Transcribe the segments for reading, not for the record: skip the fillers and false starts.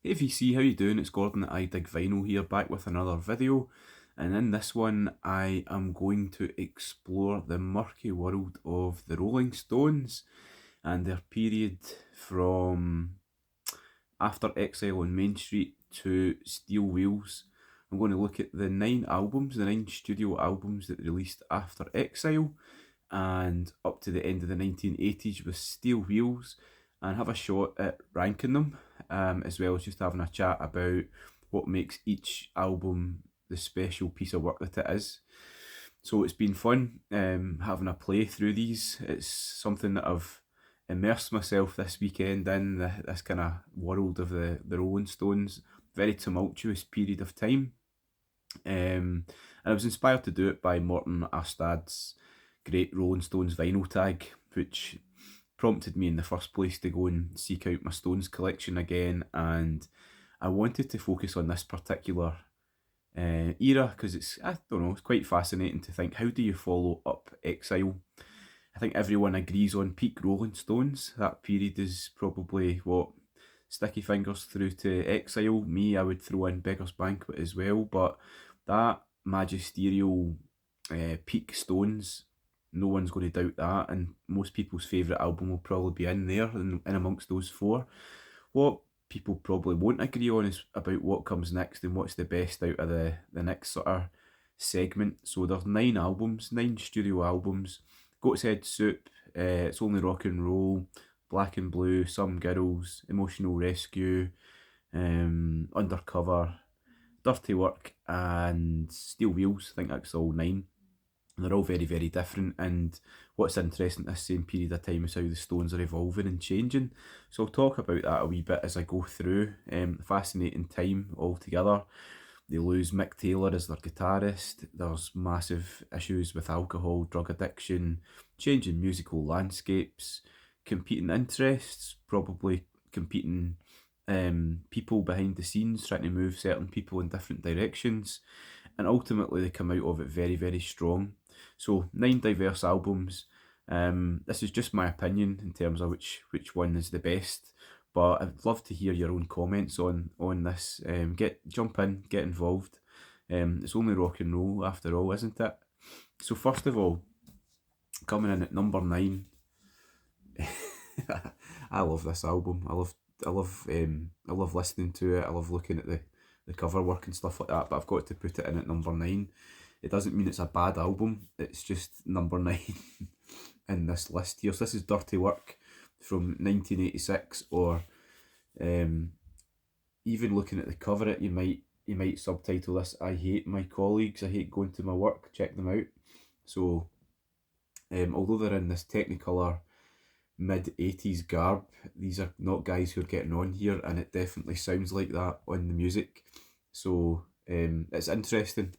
Hey VC, how you doing? It's Gordon at I Dig Vinyl here, back with another video. And in this one, I am going to explore the murky world of the Rolling Stones and their period from after Exile on Main Street to Steel Wheels. I'm going to look at the nine studio albums that released after Exile and up to the end of the 1980s with Steel Wheels, and have a shot at ranking them, as well as just having a chat about what makes each album the special piece of work that it is. So it's been fun having a play through these. It's something that I've immersed myself this weekend in, this kind of world of the Rolling Stones. Very tumultuous period of time. And I was inspired to do it by Morton Astad's great Rolling Stones vinyl tag, which prompted me in the first place to go and seek out my Stones collection again. And I wanted to focus on this particular era because I don't know, it's quite fascinating to think, how do you follow up Exile? I think everyone agrees on peak Rolling Stones. That period is probably what Sticky Fingers through to Exile. Me, I would throw in Beggar's Banquet as well, but that magisterial peak Stones, no one's going to doubt that, and most people's favourite album will probably be in there, in amongst those four. What people probably won't agree on is about what comes next and what's the best out of the next sort of segment. So there's nine albums, nine studio albums. Goat's Head Soup, It's Only Rock and Roll, Black and Blue, Some Girls, Emotional Rescue, Undercover, Dirty Work, and Steel Wheels. I think that's all nine. And they're all very, very different. And what's interesting this same period of time is how the Stones are evolving and changing. So I'll talk about that a wee bit as I go through. Fascinating time altogether. They lose Mick Taylor as their guitarist. There's massive issues with alcohol, drug addiction, changing musical landscapes, competing interests, probably competing people behind the scenes trying to move certain people in different directions. And ultimately, they come out of it very, very strong. So, nine diverse albums. This is just my opinion in terms of which one is the best, but I'd love to hear your own comments on this. Jump in, get involved. It's only rock and roll after all, isn't it? So first of all, coming in at number nine, I love this album. I love listening to it. I love looking at the cover work and stuff like that. But I've got to put it in at number nine. It doesn't mean it's a bad album. It's just number nine in this list here. So this is Dirty Work from 1986, or even looking at the cover, you might subtitle this "I hate my colleagues. I hate going to my work." Check them out. So although they're in this Technicolor mid 80s garb, these are not guys who are getting on here, and it definitely sounds like that on the music. So it's interesting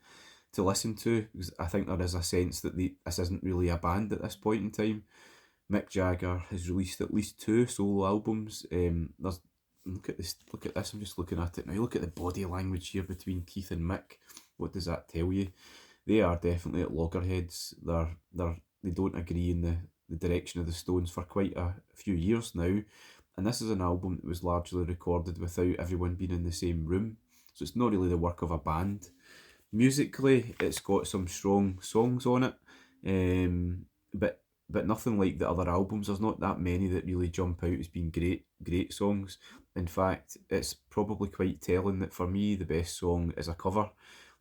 to listen to, because I think there is a sense that this isn't really a band at this point in time. Mick Jagger has released at least two solo albums. There's Look at this. Look at this. I'm just looking at it now. Look at the body language here between Keith and Mick. What does that tell you? They are definitely at loggerheads. They don't agree in the direction of the Stones for quite a few years now. And this is an album that was largely recorded without everyone being in the same room. So it's not really the work of a band. Musically, it's got some strong songs on it, but nothing like the other albums. There's not that many that really jump out as being great songs. In fact, it's probably quite telling that for me the best song is a cover,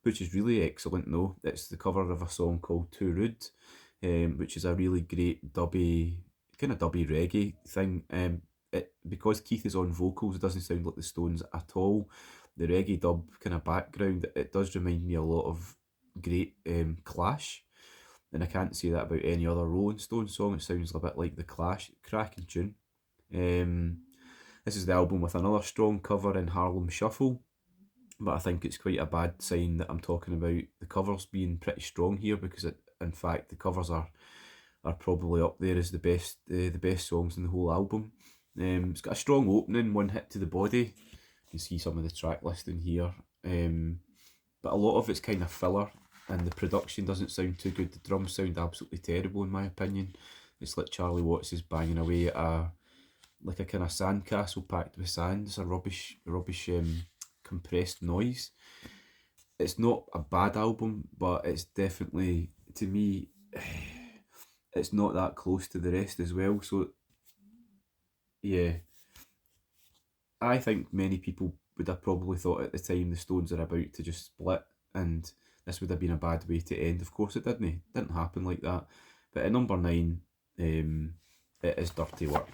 which is really excellent though. It's the cover of a song called Too Rude, which is a really great kind of dubby reggae thing. Because Keith is on vocals, it doesn't sound like the Stones at all. The reggae dub kind of background, it does remind me a lot of great Clash, and I can't say that about any other Rolling Stones song. It sounds a bit like the Clash, cracking tune. Um, this is the album with another strong cover in Harlem Shuffle, but I think it's quite a bad sign that I'm talking about the covers being pretty strong here, because in fact the covers are probably up there as the best songs in the whole album. It's got a strong opening, One Hit to the Body. You can see some of the track listing here, but a lot of it's kind of filler, and the production doesn't sound too good. The drums sound absolutely terrible in my opinion. It's like Charlie Watts is banging away at like a kind of sandcastle packed with sand. It's a rubbish compressed noise. It's not a bad album, but it's definitely, to me, it's not that close to the rest as well. So yeah, I think many people would have probably thought at the time the Stones are about to just split, and this would have been a bad way to end. Of course, it didn't. It didn't happen like that. But at number 9, it is Dirty Work.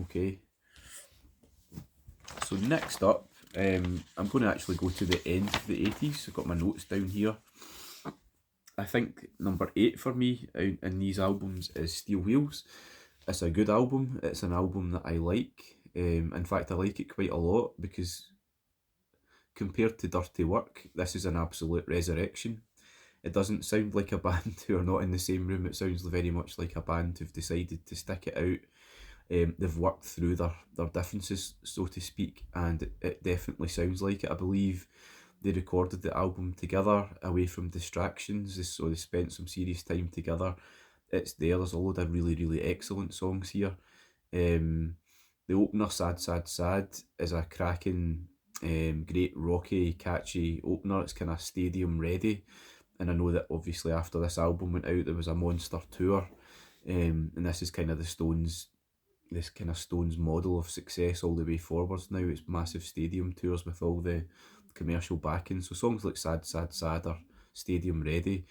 Okay. So next up, I'm going to actually go to the end of the 80s. I've got my notes down here. I think number 8 for me in these albums is Steel Wheels. It's a good album. It's an album that I like. In fact, I like it quite a lot because compared to Dirty Work, this is an absolute resurrection. It doesn't sound like a band who are not in the same room. It sounds very much like a band who've decided to stick it out. They've worked through their differences, so to speak, and it definitely sounds like it. I believe they recorded the album together away from distractions, so they spent some serious time together. It's there. There's a load of really, really excellent songs here. Um, the opener, Sad, Sad, Sad, is a cracking, great, rocky, catchy opener. It's kind of stadium ready. And I know that obviously after this album went out, there was a monster tour. And this is kind of this kind of Stones model of success all the way forwards now. It's massive stadium tours with all the commercial backing. So songs like Sad, Sad, Sad are stadium ready,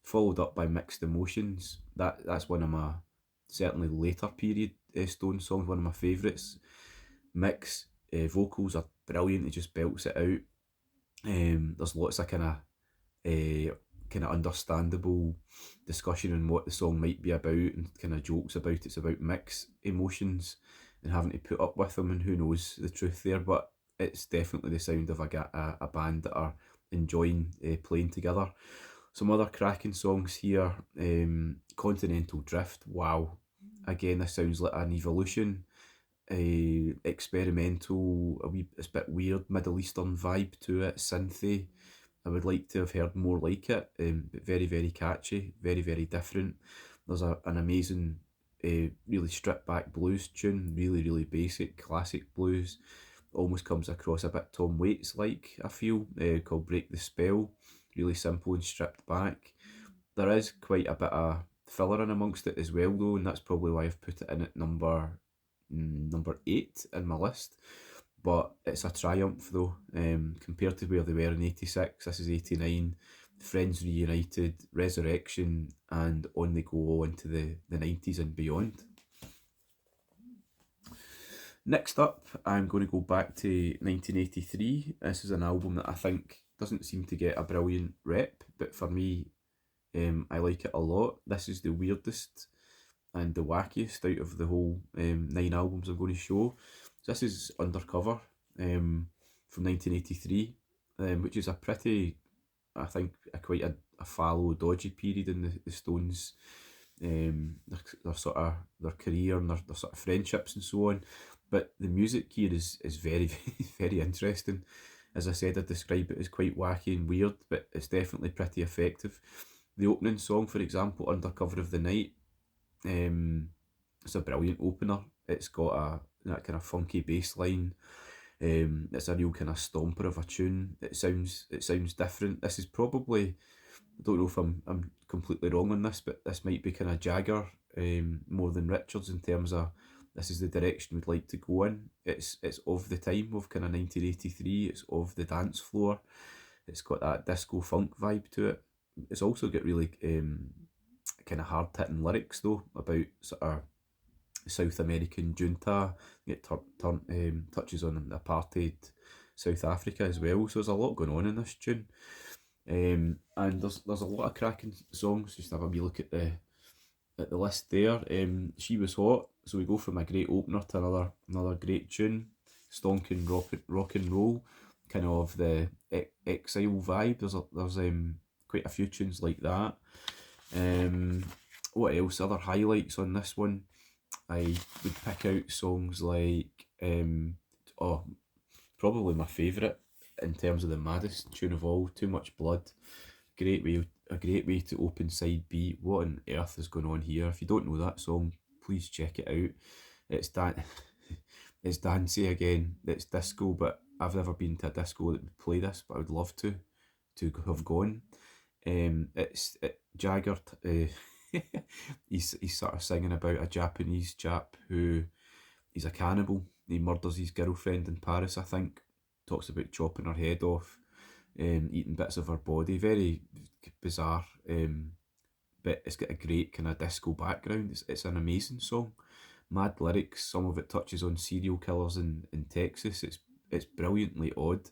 followed up by Mixed Emotions. That's one of my certainly later period Stones songs, one of my favourites. Mix vocals are brilliant. He just belts it out. There's lots of kind of understandable discussion on what the song might be about and kind of jokes about it's about mixed emotions and having to put up with them, and who knows the truth there, but it's definitely the sound of a band that are enjoying playing together. Some other cracking songs here, Continental Drift, wow. Again, this sounds like an evolution, experimental, it's a bit weird, Middle Eastern vibe to it, synthy. I would like to have heard more like it, but very, very catchy, very, very different. There's an amazing, really stripped back blues tune, really, really basic, classic blues. Almost comes across a bit Tom Waits like, I feel, called Break the Spell. Really simple and stripped back. There is quite a bit of filler in amongst it as well, though, and that's probably why I've put it in at number 8 in my list. But it's a triumph though, compared to where they were in 86. This is 89. Friends reunited, resurrection, and on they go into the 90s and beyond. Next up, I'm going to go back to 1983. This is an album that I think doesn't seem to get a brilliant rep, but for me, I like it a lot. This is the weirdest and the wackiest out of the whole 9 albums I'm going to show. So this is Undercover, from 1983, which is a pretty, I think, quite a fallow, dodgy period in the Stones, their sort of their career and their sort of friendships and so on. But the music here is very, very interesting. As I said, I describe it as quite wacky and weird, but it's definitely pretty effective. The opening song, for example, Undercover of the Night, it's a brilliant opener. It's got that kind of funky bass line. It's a real kind of stomper of a tune. It sounds different. This is probably, I don't know if I'm completely wrong on this, but this might be kind of Jagger, more than Richards in terms of this is the direction we'd like to go in. It's of the time of kind of 1983. It's of the dance floor. It's got that disco funk vibe to it. It's also got really kind of hard hitting lyrics though about sort of South American junta. It touches on apartheid South Africa as well. So there's a lot going on in this tune. And there's a lot of cracking songs. Just have a wee look at the list there. She Was Hot. So we go from a great opener to another great tune. Stonking rock and roll, kind of the Exile vibe. There's quite a few tunes like that. What else? Other highlights on this one, I would pick out songs like oh, probably my favourite in terms of the maddest tune of all, Too Much Blood. A great way to open side B. What on earth is going on here? If you don't know that song, please check it out. It's It's dancey again. It's disco, but I've never been to a disco that would play this, but I would love to have gone. Jagger. He's sort of singing about a Japanese chap who he's a cannibal. He murders his girlfriend in Paris, I think. Talks about chopping her head off, eating bits of her body. Very bizarre. But it's got a great kind of disco background. It's an amazing song. Mad lyrics. Some of it touches on serial killers in Texas. It's brilliantly odd,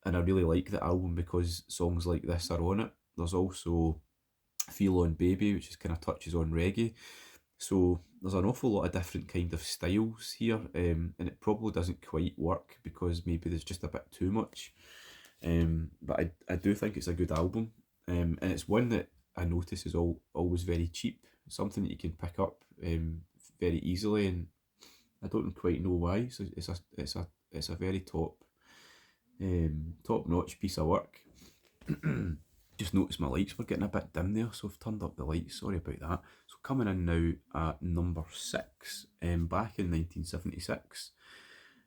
and I really like the album because songs like this are on it. There's also Feel on Baby, which is kind of touches on reggae. So there's an awful lot of different kind of styles here, and it probably doesn't quite work because maybe there's just a bit too much. But I do think it's a good album, and it's one that I notice is always very cheap. Something that you can pick up very easily, and I don't quite know why. So it's a very top notch piece of work. Just noticed my lights were getting a bit dim there, so I've turned up the lights. Sorry about that. So coming in now at number 6, back in 1976,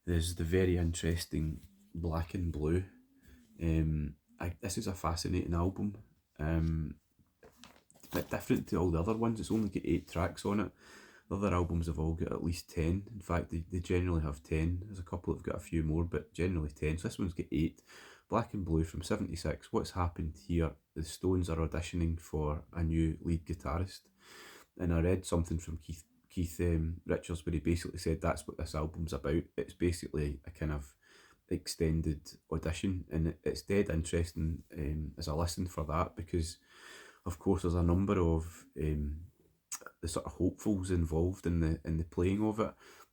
there's the very interesting Black and Blue. This is a fascinating album. A bit different to all the other ones. It's only got 8 tracks on it. The other albums have all got at least 10. In fact, they generally have 10. There's a couple that have got a few more, but generally 10. So this one's got 8. Black and Blue from 76. What's happened here? The Stones are auditioning for a new lead guitarist. And I read something from Keith Richards where he basically said that's what this album's about. It's basically a kind of extended audition, and it's dead interesting as a listen for that because, of course, there's a number of the sort of hopefuls involved in the playing of it,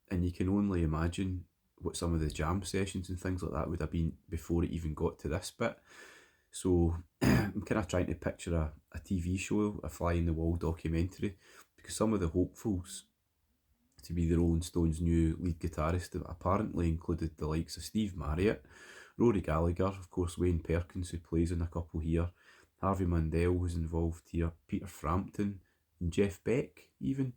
and you can only imagine what some of the jam sessions and things like that would have been before it even got to this bit. So I'm kind of trying to picture a TV show, a fly in the wall documentary, because some of the hopefuls to be the Rolling Stones' new lead guitarist apparently included the likes of Steve Marriott, Rory Gallagher, of course Wayne Perkins, who plays in a couple here, Harvey Mandel was involved here, Peter Frampton, and Jeff Beck even.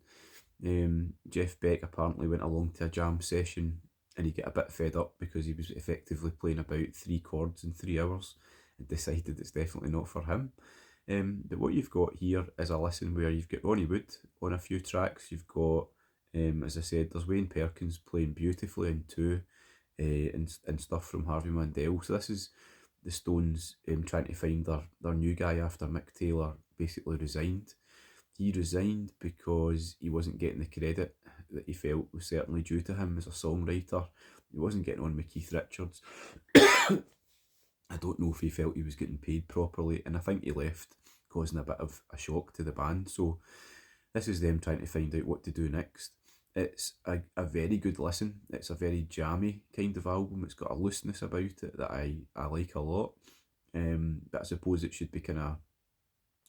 Jeff Beck apparently went along to a jam session and he got a bit fed up because he was effectively playing about 3 chords in 3 hours and decided it's definitely not for him. But what you've got here is a listen where you've got Ronnie Wood on a few tracks. You've got, as I said, there's Wayne Perkins playing beautifully in 2, and stuff from Harvey Mandel. So this is the Stones trying to find their new guy after Mick Taylor basically resigned. He resigned because he wasn't getting the credit that he felt was certainly due to him as a songwriter. He wasn't getting on with Keith Richards. I don't know if he felt he was getting paid properly, and I think he left, causing a bit of a shock to the band. So this is them trying to find out what to do next. It's a very good listen. It's a very jammy kind of album. It's got a looseness about it that I like a lot. But I suppose it should be kind of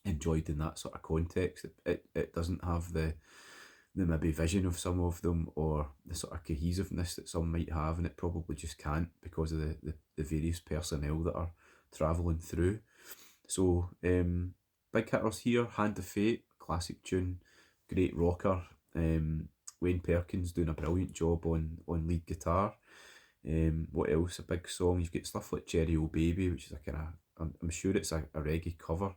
enjoyed in that sort of context. It doesn't have the maybe vision of some of them or the sort of cohesiveness that some might have, and it probably just can't because of the various personnel that are travelling through. So big hitters here, Hand of Fate, classic tune, great rocker. Wayne Perkins doing a brilliant job on lead guitar. What else? A big song. You've got stuff like Cherry O Baby, which is a kind of, I'm sure it's a reggae cover.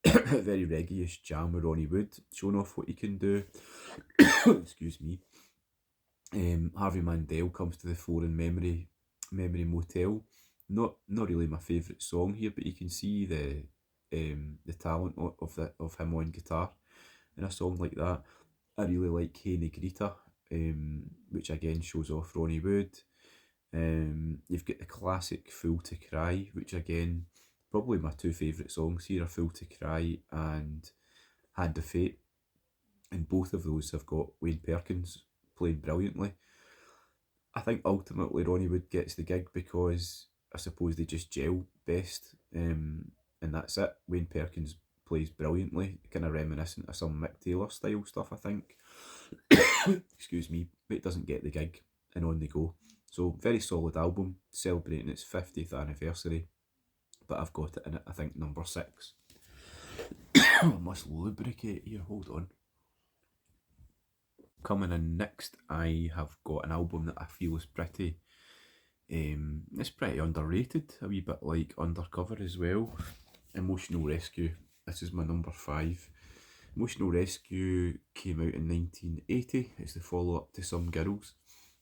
Very reggae-ish jam with Ronnie Wood, showing off what he can do. Excuse me. Harvey Mandel comes to the fore in Memory Motel. Not really my favourite song here, but you can see the talent of him on guitar in a song like that. I really like Hey Negrita, which again shows off Ronnie Wood. You've got the classic Fool to Cry, which again, probably my 2 favourite songs here are Fool to Cry and Hand of Fate. And both of those have got Wayne Perkins playing brilliantly. I think ultimately Ronnie Wood gets the gig because I suppose they just gel best, and that's it. Wayne Perkins plays brilliantly, kind of reminiscent of some Mick Taylor style stuff, I think. Excuse me, but it doesn't get the gig, and on they go. So very solid album, celebrating its 50th anniversary, but I've got it in at I think number 6. I must lubricate here, hold on. Coming in next, I have got an album that I feel is it's pretty underrated, a wee bit like Undercover as well. Emotional Rescue. This is my number 5. Emotional Rescue came out in 1980. It's the follow up to Some Girls.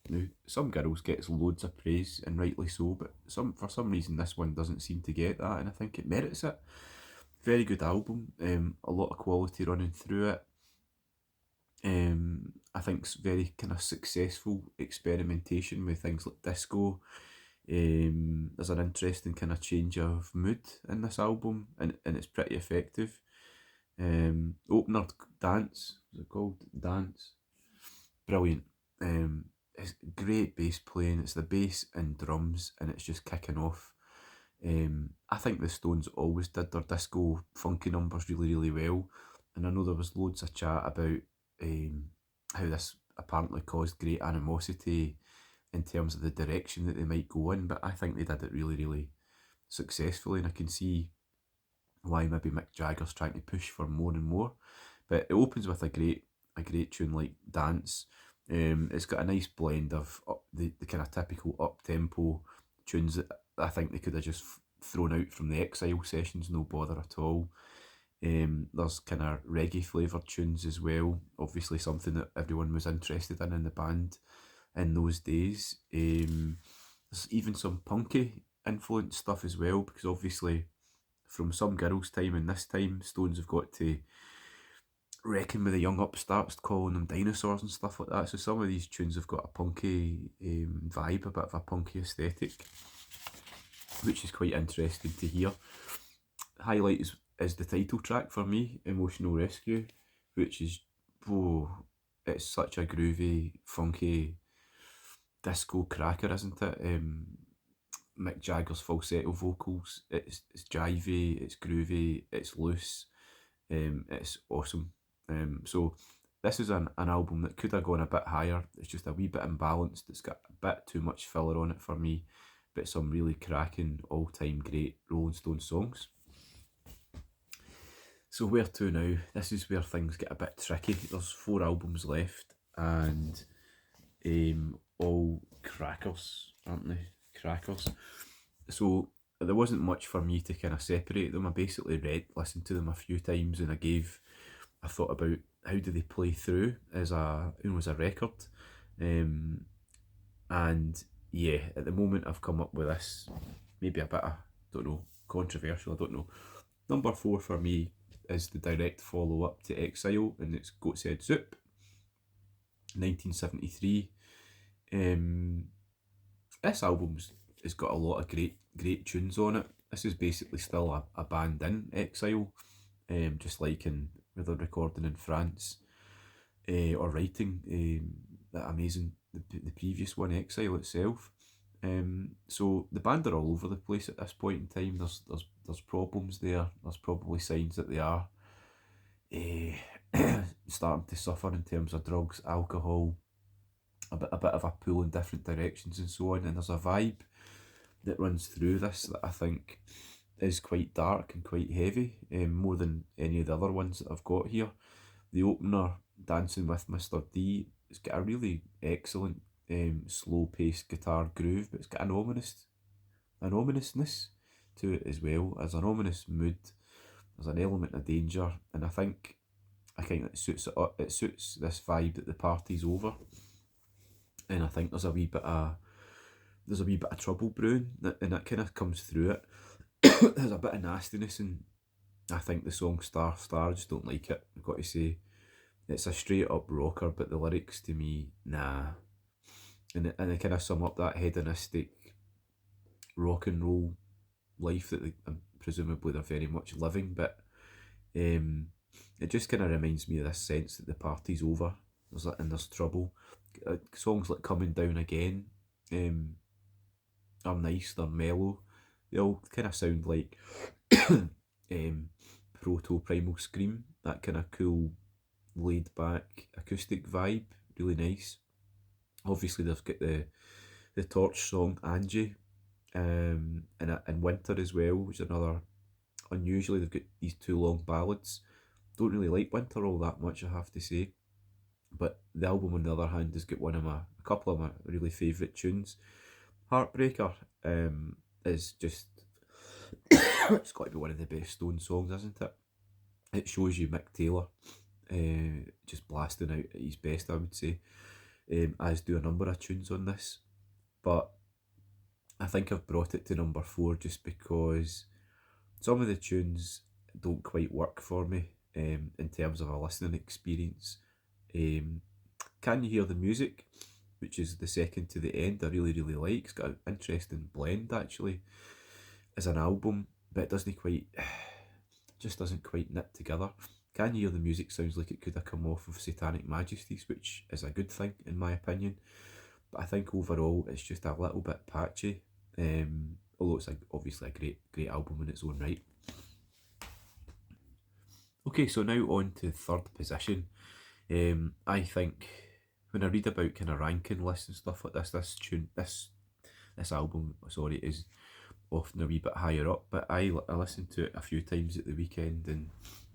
Now, Some Girls gets loads of praise, and rightly so, but for some reason this one doesn't seem to get that, and I think it merits it. Very good album, a lot of quality running through it. I think it's very kind of successful experimentation with things like disco. There's an interesting kind of change of mood in this album, and it's pretty effective. Opener Dance, is it called Dance? Brilliant. It's great bass playing. It's the bass and drums, and it's just kicking off. I think the Stones always did their disco funky numbers really, really well, and I know there was loads of chat about um, how this apparently caused great animosity in terms of the direction that they might go in, but I think they did it really, really successfully, and I can see why maybe Mick Jagger's trying to push for more and more. But it opens with a great tune like Dance. It's got a nice blend of the kind of typical up tempo tunes that I think they could have just thrown out from the Exile sessions, no bother at all. There's kind of reggae flavoured tunes as well, obviously something that everyone was interested in the band in those days. There's even some punky influence stuff as well, because obviously from Some Girls' time and this time, Stones have got to reckon with the young upstarts, calling them dinosaurs and stuff like that. So some of these tunes have got a punky vibe, a bit of a punky aesthetic, which is quite interesting to hear. Highlight is the title track for me, Emotional Rescue, which is, oh, it's such a groovy, funky disco cracker, isn't it? Mick Jagger's falsetto vocals, it's jivey, it's groovy, it's loose, it's awesome. So this is an album that could have gone a bit higher. It's just a wee bit imbalanced. It's got a bit too much filler on it for me, but some really cracking, all-time great Rolling Stones songs. So where to now? This is where things get a bit tricky. There's 4 albums left, and all crackers, aren't they? Crackers. So there wasn't much for me to kind of separate them. I basically listened to them a few times, and I thought about how do they play through as a record, and yeah, at the moment I've come up with this, maybe a bit of, don't know, controversial, I don't know. Number 4 for me is the direct follow up to Exile, and it's Goat's Head Soup, 1973. This album's has got a lot of great tunes on it. This is basically still a band in exile, just like in whether recording in France or writing that amazing the previous one, Exile itself. So the band are all over the place at this point in time. There's problems there. There's probably signs that they are starting to suffer in terms of drugs, alcohol, a bit of a pull in different directions and so on. And there's a vibe that runs through this that I think is quite dark and quite heavy, more than any of the other ones that I've got here. The opener, Dancing with Mr. D, it's got a really excellent slow-paced guitar groove, but it's got an ominousness to it as well, as an ominous mood. There's an element of danger, and I think it suits it up. It suits this vibe that the party's over, and I think there's a wee bit of trouble brewing, and that kind of comes through it. There's a bit of nastiness, and I think the song Star Star, I just don't like it, I've got to say. It's a straight up rocker, but the lyrics to me, nah. And they kind of sum up that hedonistic rock and roll life that presumably they're very much living, but it just kind of reminds me of this sense that the party's over, there's trouble. Songs like Coming Down Again are nice, they're mellow, they all kind of sound like proto Primal Scream, that kind of cool, laid back acoustic vibe, really nice. Obviously, they've got the Torch song Angie, and Winter as well, which is another. Unusually, they've got these 2 long ballads. Don't really like Winter all that much, I have to say. But the album, on the other hand, has got a couple of my really favourite tunes. Heartbreaker is just it's got to be one of the best Stone songs, isn't it? It shows you Mick Taylor just blasting out at his best, I would say, as do a number of tunes on this. But I think I've brought it to number 4 just because some of the tunes don't quite work for me in terms of a listening experience. Um, Can You Hear the Music, which is the second to the end, I really, really like. It's got an interesting blend actually as an album, but it doesn't quite, just doesn't quite knit together. Can You Hear the Music sounds like it could have come off of Satanic Majesties, which is a good thing in my opinion. But I think overall it's just a little bit patchy. Although it's obviously a great album in its own right. Okay, so now on to third position. I think when I read about kind of ranking lists and stuff like this album, sorry, is often a wee bit higher up. But I listened to it a few times at the weekend, and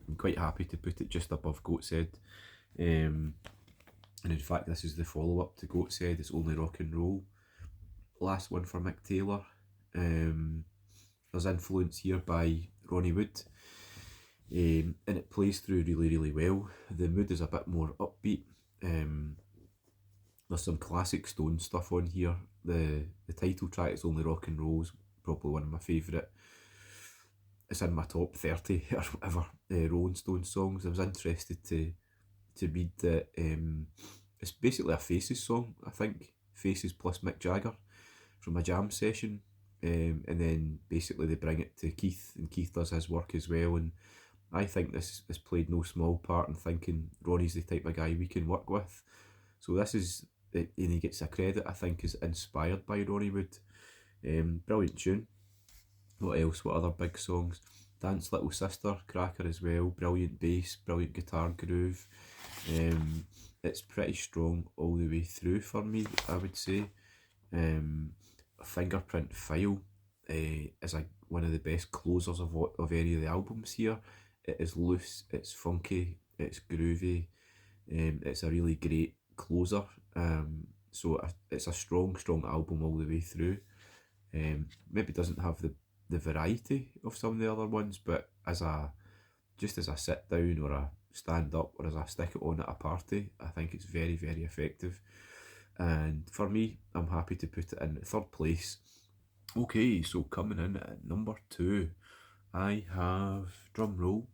I'm quite happy to put it just above Goat's Head. And in fact, this is the follow up to Goat's Head. It's Only Rock and Roll. Last one for Mick Taylor. There's influence here by Ronnie Wood. And it plays through really, really well. The mood is a bit more upbeat. There's some classic Stone stuff on here. The title track is Only Rock and Roll, probably one of my favourite. It's in my top 30 or whatever Rolling Stones songs. I was interested to read that it's basically a Faces song, I think. Faces plus Mick Jagger from a jam session. And then basically they bring it to Keith, and Keith does his work as well. And I think this has played no small part in thinking Ronnie's the type of guy we can work with. So this is, and he gets a credit, I think, is inspired by Ronnie Wood. Brilliant tune. What else? What other big songs? Dance Little Sister, cracker as well. Brilliant bass, brilliant guitar groove. It's pretty strong all the way through for me, I would say. Fingerprint File is one of the best closers of any of the albums here. It is loose, it's funky, it's groovy, it's a really great closer. So it's a strong album all the way through. Maybe doesn't have the variety of some of the other ones, but as a sit down or a stand up or as I stick it on at a party, I think it's very, very effective. And for me, I'm happy to put it in third place. Okay, so coming in at number 2, I have, drum roll,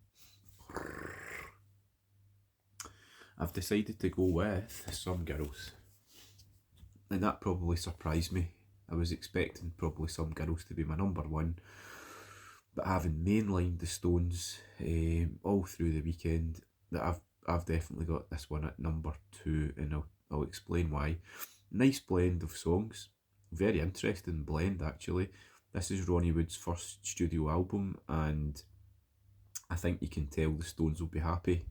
I've decided to go with Some Girls. And that probably surprised me. I was expecting probably Some Girls to be my number 1. But having mainlined the Stones all through the weekend, that I've definitely got this one at number 2, and I'll explain why. Nice blend of songs, very interesting blend actually. This is Ronnie Wood's first studio album, and I think you can tell the Stones will be happy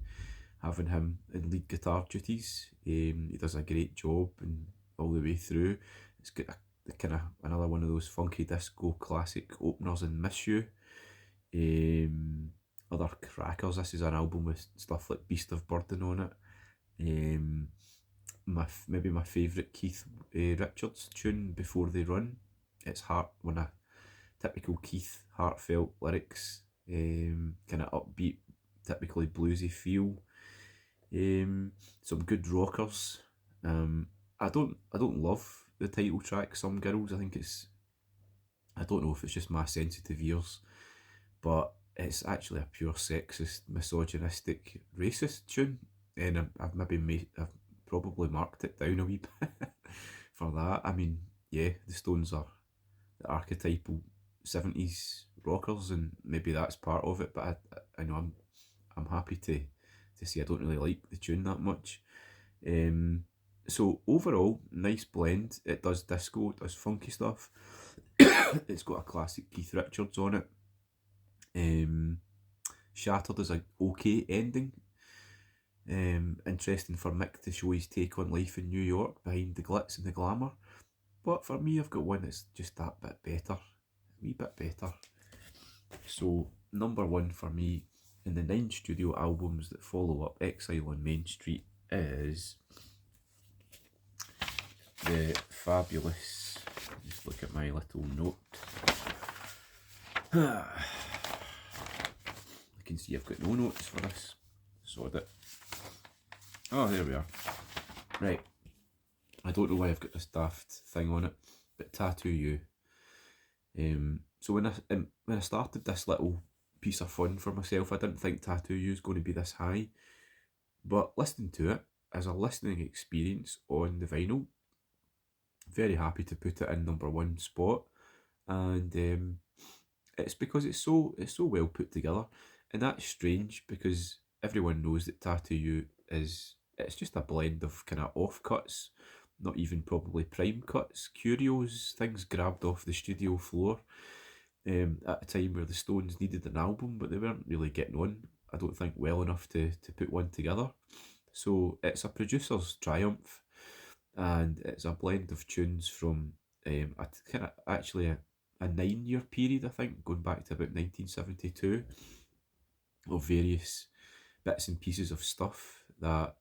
having him in lead guitar duties. He does a great job and all the way through. It's got a kind of another one of those funky disco classic openers in Miss You. Other crackers. This is an album with stuff like Beast of Burden on it. Maybe my favourite Keith Richards tune, Before They Run. It's one of typical Keith heartfelt lyrics, kind of upbeat, typically bluesy feel. Some good rockers. I don't love the title track Some Girls. I don't know if it's just my sensitive ears, but it's actually a pure sexist, misogynistic, racist tune, and I've probably marked it down a wee bit for that. I mean, yeah, the Stones are the archetypal 70s rockers, and maybe that's part of it. But I know I'm happy to see I don't really like the tune that much. So overall, nice blend. It does disco, it does funky stuff. It's got a classic Keith Richards on it. Shattered is an okay ending. Interesting for Mick to show his take on life in New York behind the glitz and the glamour. But for me, I've got one that's just that bit better. A wee bit better. So, number 1 for me in the 9 studio albums that follow up Exile on Main Street is the fabulous, just look at my little note. I can see I've got no notes for this. Sod it. Oh, there we are. Right. I don't know why I've got this daft thing on it, but Tattoo You. So when I started this little piece of fun for myself, I didn't think Tattoo You was going to be this high. But listening to it as a listening experience on the vinyl, very happy to put it in #1 spot. And it's because it's so well put together, and that's strange because everyone knows that Tattoo You it's just a blend of kind of off cuts, not even probably prime cuts, curios, things grabbed off the studio floor at a time where the Stones needed an album, but they weren't really getting on, I don't think, well enough to put one together. So it's a producer's triumph, and it's a blend of tunes from a kind of actually a 9-year period, I think, going back to about 1972, of various bits and pieces of stuff that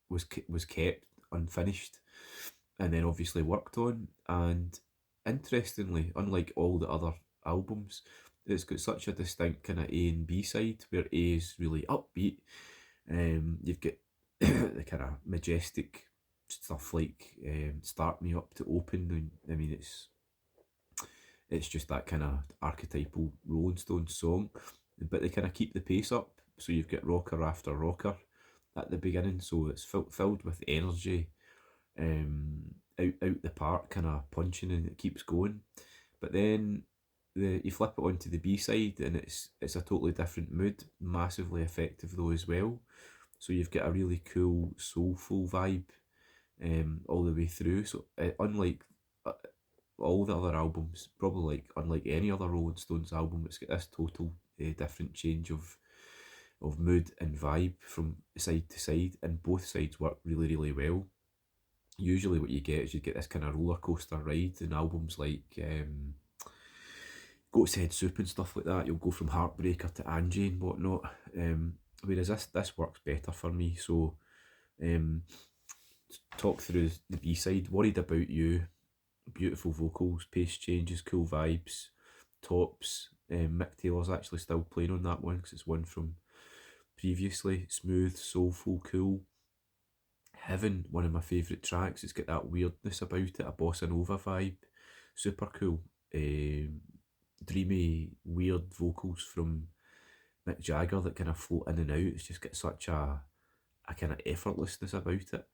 was kept unfinished and then obviously worked on. And interestingly, unlike all the other albums, it's got such a distinct kind of A and B side, where A is really upbeat. You've got the kind of majestic stuff like Start Me Up to Open, and I mean it's just that kind of archetypal Rolling Stones song, but they kind of keep the pace up. So you've got rocker after rocker at the beginning, so it's filled with energy, out the park, kind of punching, and it keeps going. But then you flip it onto the B side, and it's a totally different mood, massively effective though as well. So you've got a really cool soulful vibe all the way through. So unlike all the other albums, probably like unlike any other Rolling Stones album, it's got this total different change of mood and vibe from side to side, and both sides work really well. Usually what you get is you get this kind of roller coaster ride in albums like Goat's Head Soup and stuff like that. You'll go from Heartbreaker to Angie and whatnot. Whereas this works better for me. So talk through the B side. Worried About You, beautiful vocals, pace changes, cool vibes, tops. Mick Taylor's actually still playing on that one because it's one from previously. Smooth, soulful, cool. Heaven, one of my favourite tracks. It's got that weirdness about it, a bossa nova vibe. Super cool. Dreamy, weird vocals from Mick Jagger that kind of float in and out. It's just got such a kind of effortlessness about it,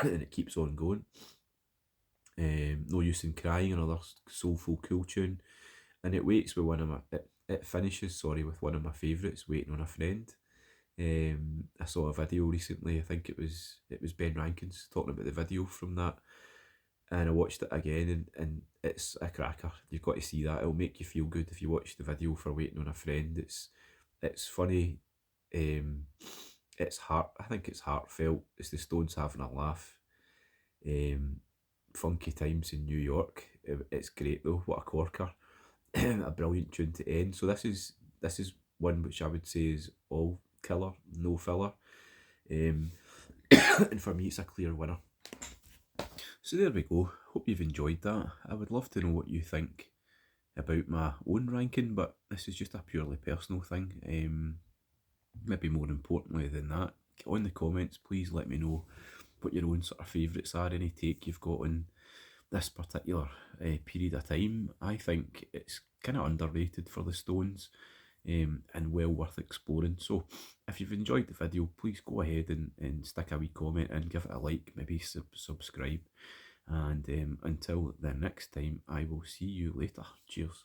and it keeps on going. No Use in Crying, another soulful, cool tune, and it waits with one of my. It finishes, sorry, with one of my favourites, Waiting on a Friend. I saw a video recently. I think it was Ben Rankins talking about the video from that, and I watched it again, and it's a cracker. You've got to see that. It'll make you feel good if you watch the video for Waiting on a Friend. It's funny. It's heart. I think it's heartfelt. It's the Stones having a laugh. Funky times in New York. It's great though. What a corker! A brilliant tune to end. So this is one which I would say is all killer, no filler. And for me, it's a clear winner. So there we go. Hope you've enjoyed that. I would love to know what you think about my own ranking, but this is just a purely personal thing. Maybe more importantly than that, on the comments, please let me know what your own sort of favourites are, any take you've got on this particular period of time. I think it's kind of underrated for the Stones, and well worth exploring. So if you've enjoyed the video, please go ahead and stick a wee comment and give it a like, maybe subscribe. And until the next time, I will see you later. Cheers.